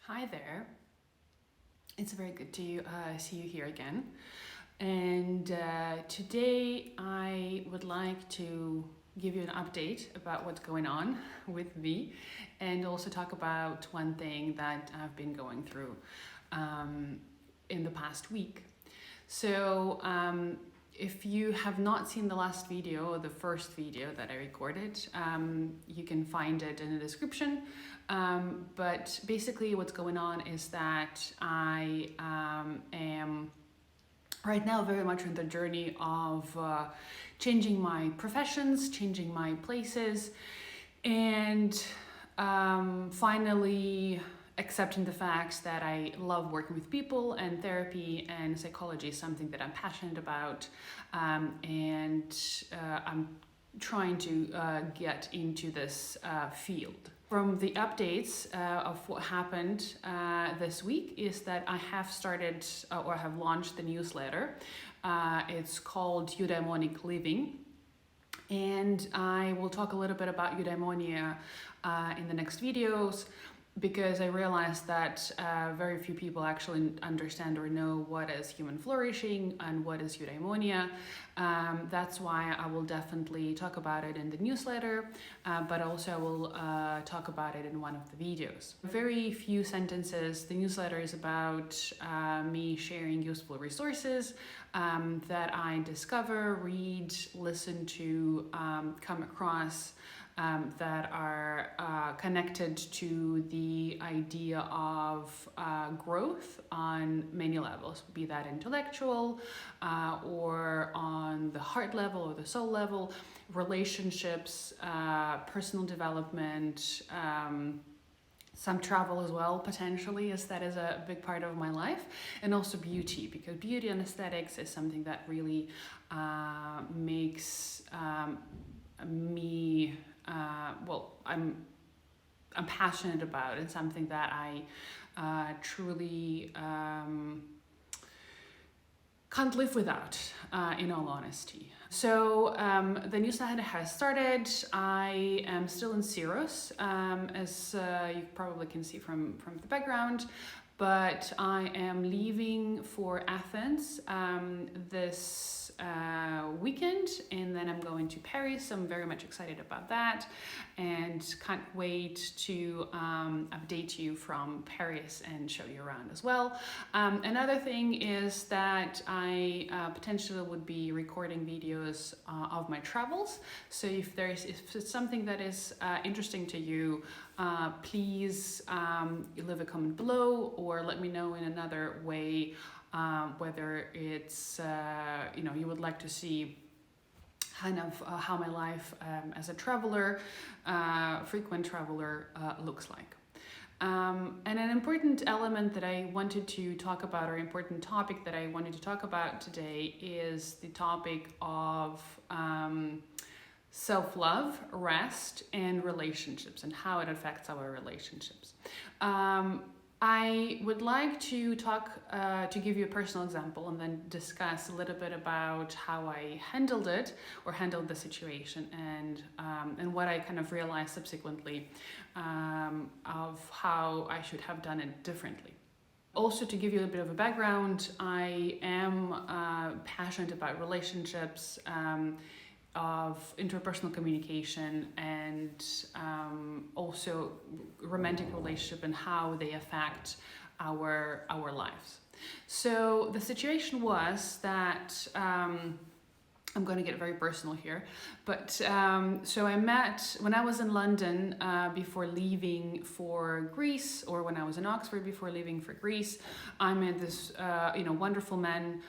Hi there. It's very good to see you here again. And today I would like to give you an update about what's going on with me and also talk about one thing that I've been going through in the past week. So, if you have not seen the last video or the first video that I recorded, you can find it in the description. But basically what's going on is that I am right now very much in the journey of changing my professions, changing my places, and finally accepting the fact that I love working with people, and therapy and psychology is something that I'm passionate about, and I'm trying to get into this field. From the updates of what happened this week is that I have started or have launched the newsletter. It's called Eudaimonic Living. And I will talk a little bit about eudaimonia in the next videos, because I realized that very few people actually understand or know what is human flourishing and what is eudaimonia. That's why I will definitely talk about it in the newsletter, but also I will talk about it in one of the videos. Very few sentences. The newsletter is about me sharing useful resources that I discover, read, listen to, come across, that are connected to the idea of growth on many levels, be that intellectual or on the heart level or the soul level, relationships, personal development, some travel as well, potentially, as that is a big part of my life, and also beauty, because beauty and aesthetics is something that really makes me I'm passionate about, and something that I truly can't live without, in all honesty. So the newsletter has started. I am still in Syros, as you probably can see from the background, but I am leaving for Athens this weekend, and then I'm going to Paris. I'm very much excited about that and can't wait to update you from Paris and show you around as well. Another thing is that I potentially would be recording videos of my travels. So if it's something that is interesting to you, please leave a comment below or let me know in another way whether it's you would like to see kind of how my life as a traveler, frequent traveler, looks like. And an important element that I wanted to talk about, or important topic that I wanted to talk about today, is the topic of self-love, rest, and relationships, and how it affects our relationships. I would like to talk, to give you a personal example, and then discuss a little bit about how I handled it, or handled the situation, and what I kind of realized subsequently of how I should have done it differently. Also, to give you a bit of a background, I am passionate about relationships, of interpersonal communication, and also romantic relationship and how they affect our lives. So the situation was that I'm going to get very personal here, but so I met when I was in London before leaving for Greece, or when I was in Oxford before leaving for Greece. I met this wonderful man.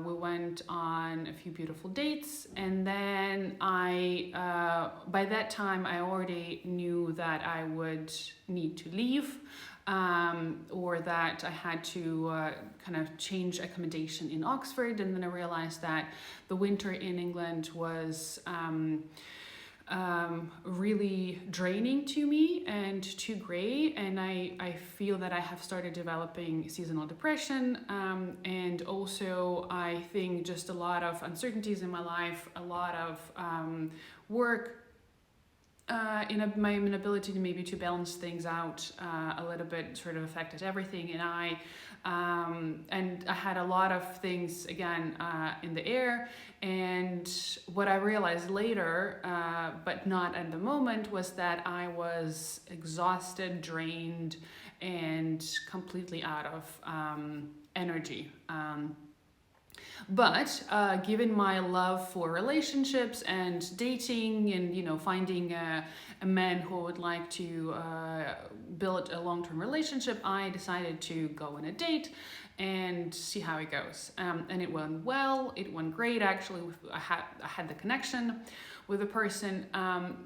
We went on a few beautiful dates, and then by that time I already knew that I would need to leave, or that I had to kind of change accommodation in Oxford. And then I realized that the winter in England was really draining to me and too gray, and I feel that I have started developing seasonal depression, and also I think just a lot of uncertainties in my life, a lot of work my inability to maybe to balance things out a little bit sort of affected everything, and I had a lot of things again in the air. And what I realized later, but not at the moment, was that I was exhausted, drained, and completely out of energy. But given my love for relationships and dating, and finding a man who would like to build a long-term relationship, I decided to go on a date and see how it goes. And it went well. It went great, actually. I had the connection with the person.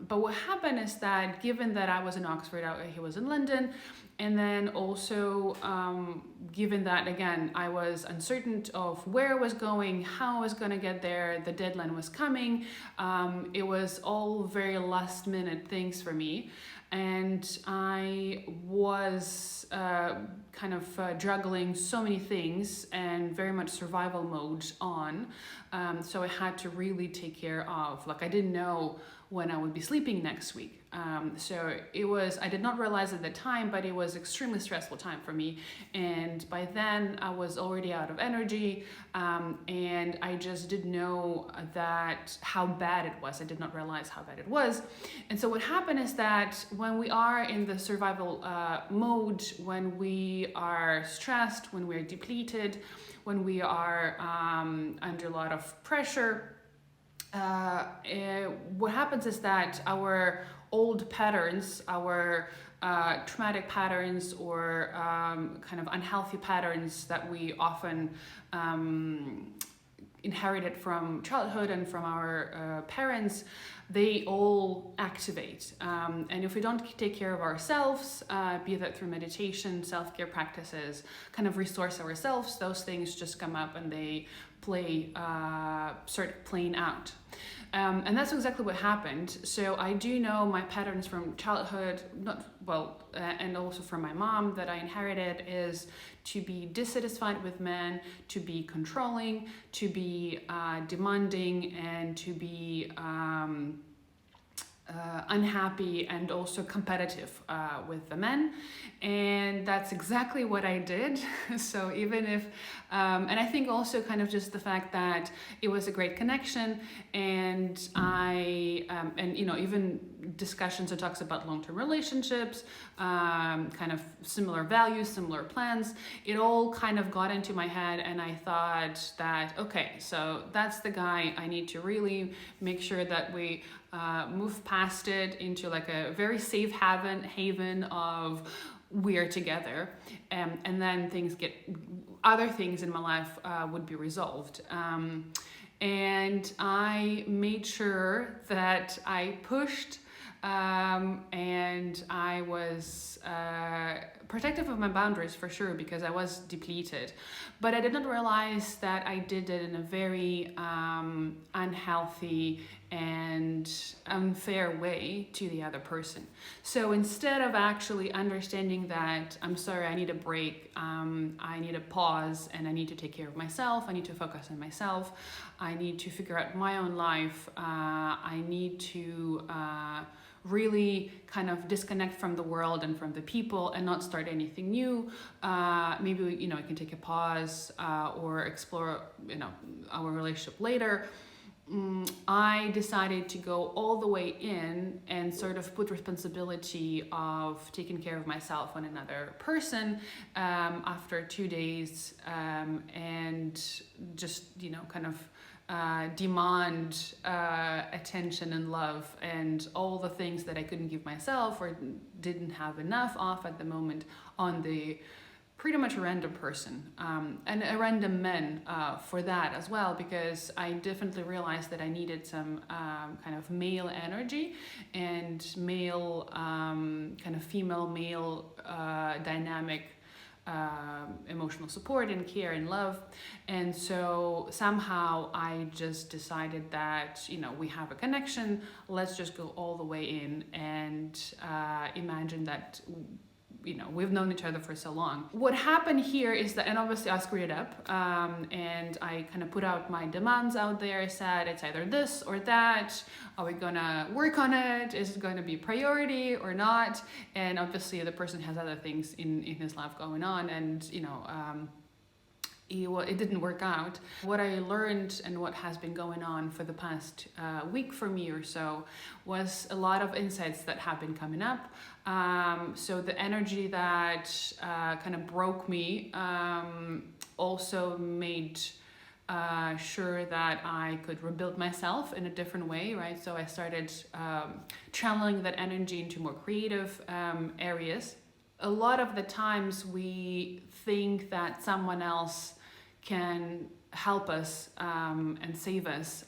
But what happened is that, given that I was in Oxford, he was in London, and then also given that, again, I was uncertain of where I was going, how I was going to get there, the deadline was coming. It was all very last minute things for me. And I was juggling so many things and very much survival mode on. So I had to really take care of, I didn't know when I would be sleeping next week. So I did not realize at the time, but it was extremely stressful time for me. And by then I was already out of energy. And I just didn't know how bad it was. I did not realize how bad it was. And so what happened is that when we are in the survival mode, when we are stressed, when we're depleted, when we are under a lot of pressure, what happens is that our old patterns, our traumatic patterns, or kind of unhealthy patterns that we often inherited from childhood and from our parents, they all activate. And if we don't take care of ourselves, be that through meditation, self-care practices, kind of resource ourselves, those things just come up and they start playing out. And that's exactly what happened. So I do know my patterns from childhood, and also from my mom that I inherited, is to be dissatisfied with men, to be controlling, to be demanding, and to be unhappy and also competitive with the men. And that's exactly what I did. So even if, and I think also kind of just the fact that it was a great connection, and even discussions or talks about long-term relationships, kind of similar values, similar plans, it all kind of got into my head, and I thought that, okay, so that's the guy. I need to really make sure that we move past it into like a very safe haven of we're together, and then other things in my life would be resolved. And I made sure that I pushed, and I was protective of my boundaries for sure, because I was depleted. But I did not realize that I did it in a very unhealthy and unfair way to the other person. So instead of actually understanding that, I'm sorry, I need a break, I need a pause, and I need to take care of myself, I need to focus on myself, I need to figure out my own life, I need to really kind of disconnect from the world and from the people and not start anything new. Maybe we can take a pause or explore our relationship later. I decided to go all the way in and sort of put responsibility of taking care of myself on another person after 2 days, and just kind of demand attention and love and all the things that I couldn't give myself or didn't have enough of at the moment on the pretty much a random person, and a random man for that as well, because I definitely realized that I needed some kind of male energy and male kind of female male dynamic emotional support and care and love. And so somehow I just decided that we have a connection, let's just go all the way in and imagine that we've known each other for so long. What happened here is that, and obviously I screwed it up, and I kind of put out my demands out there. I said, it's either this or that. Are we gonna work on it? Is it going to be priority or not? And obviously the person has other things in his life going on, and it didn't work out. What I learned and what has been going on for the past week for me or so was a lot of insights that have been coming up. So the energy that kind of broke me also made sure that I could rebuild myself in a different way, right? So I started channeling that energy into more creative areas. A lot of the times we think that someone else can help us and save us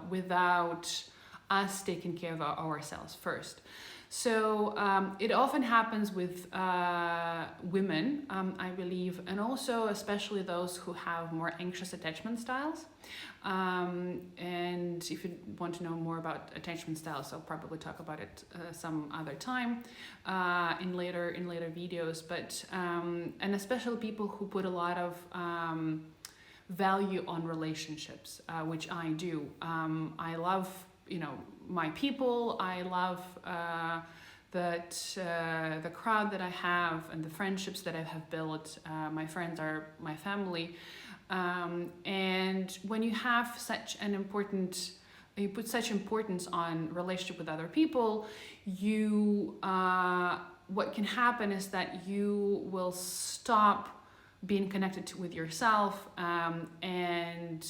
without us taking care of ourselves first. So it often happens with women, I believe, and also especially those who have more anxious attachment styles. And if you want to know more about attachment styles, I'll probably talk about it some other time in later videos. But and especially people who put a lot of value on relationships, which I do. I love my people. I love that the crowd that I have and the friendships that I have built. My friends are my family, and when you have you put such importance on relationship with other people, what can happen is that you will stop being connected with yourself and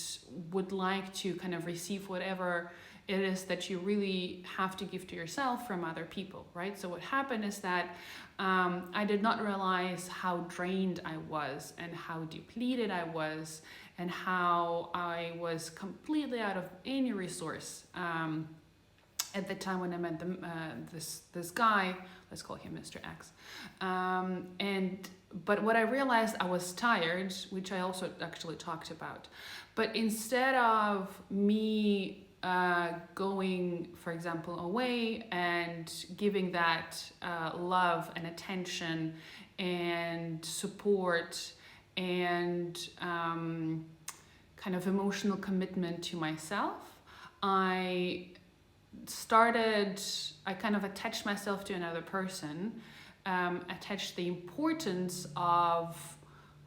would like to kind of receive whatever it is that you really have to give to yourself from other people, right? So what happened is that I did not realize how drained I was and how depleted I was and how I was completely out of any resource at the time when I met this guy. Let's call him Mr. X. But what I realized, I was tired, which I also actually talked about. But instead of me going, for example, away and giving that love and attention and support and kind of emotional commitment to myself, I kind of attached myself to another person, attached the importance of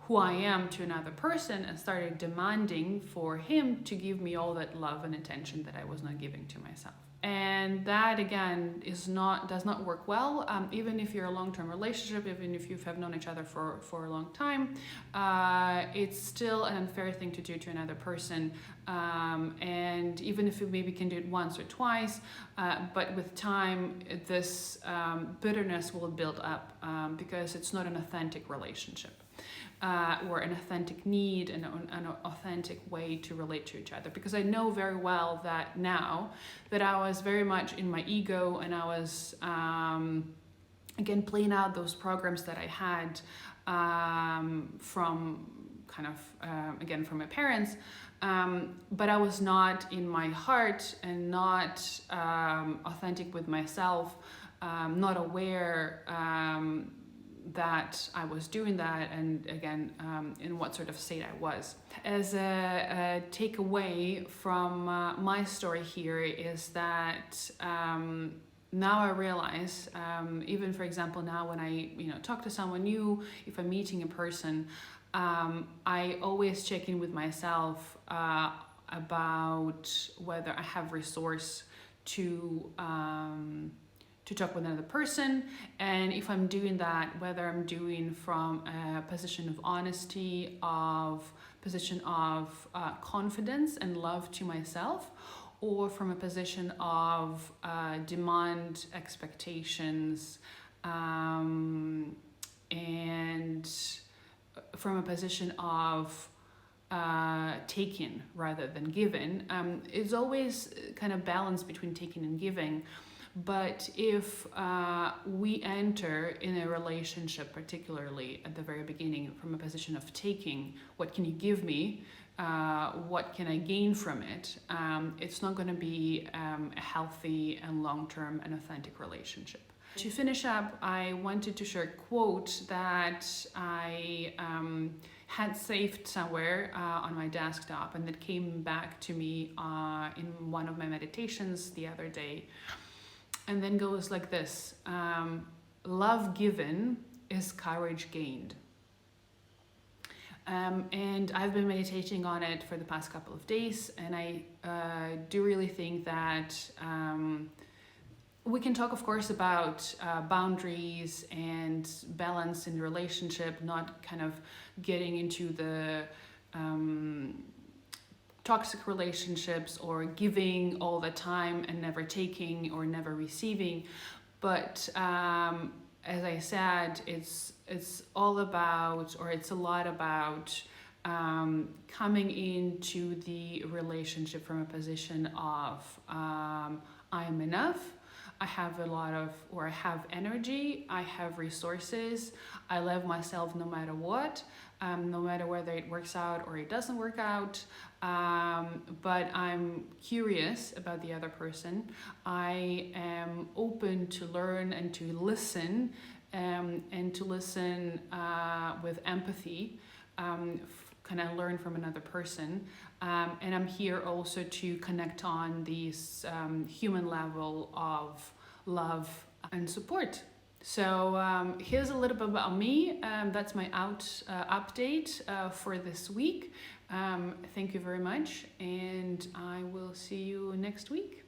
who I am to another person, and started demanding for him to give me all that love and attention that I was not giving to myself. And that again does not work well. Even if you're a long-term relationship, even if you have known each other for a long time, it's still an unfair thing to do to another person. And even if you maybe can do it once or twice, but with time, this bitterness will build up because it's not an authentic relationship. Or an authentic need and an authentic way to relate to each other. Because I know very well that now that I was very much in my ego, and I was, again, playing out those programs that I had from kind of, again, from my parents, but I was not in my heart and not authentic with myself, not aware that I was doing that, and again, in what sort of state I was. As a takeaway from my story here is that now I realize, even for example now when I talk to someone new, if I'm meeting a person, I always check in with myself about whether I have resource to talk with another person, and if I'm doing that, whether I'm doing from a position of honesty, position of confidence and love to myself, or from a position of demand, expectations, and from a position of taking rather than giving. It's always kind of balance between taking and giving. But if we enter in a relationship, particularly at the very beginning, from a position of taking, what can you give me? What can I gain from it? It's not going to be a healthy and long-term and authentic relationship. To finish up, I wanted to share a quote that I had saved somewhere on my desktop and that came back to me in one of my meditations the other day. And then goes like this: love given is courage gained. And I've been meditating on it for the past couple of days, and I do really think that we can talk, of course, about boundaries and balance in the relationship, not kind of getting into the toxic relationships or giving all the time and never taking or never receiving. But as I said, it's all about, or it's a lot about coming into the relationship from a position of I am enough. I have a lot of, or I have energy, I have resources, I love myself no matter what, no matter whether it works out or it doesn't work out. But I'm curious about the other person. I am open to learn and to listen, and to listen with empathy, kind of learn from another person. And I'm here also to connect on this human level of love and support. So here's a little bit about me. That's my update for this week. Thank you very much, and I will see you next week.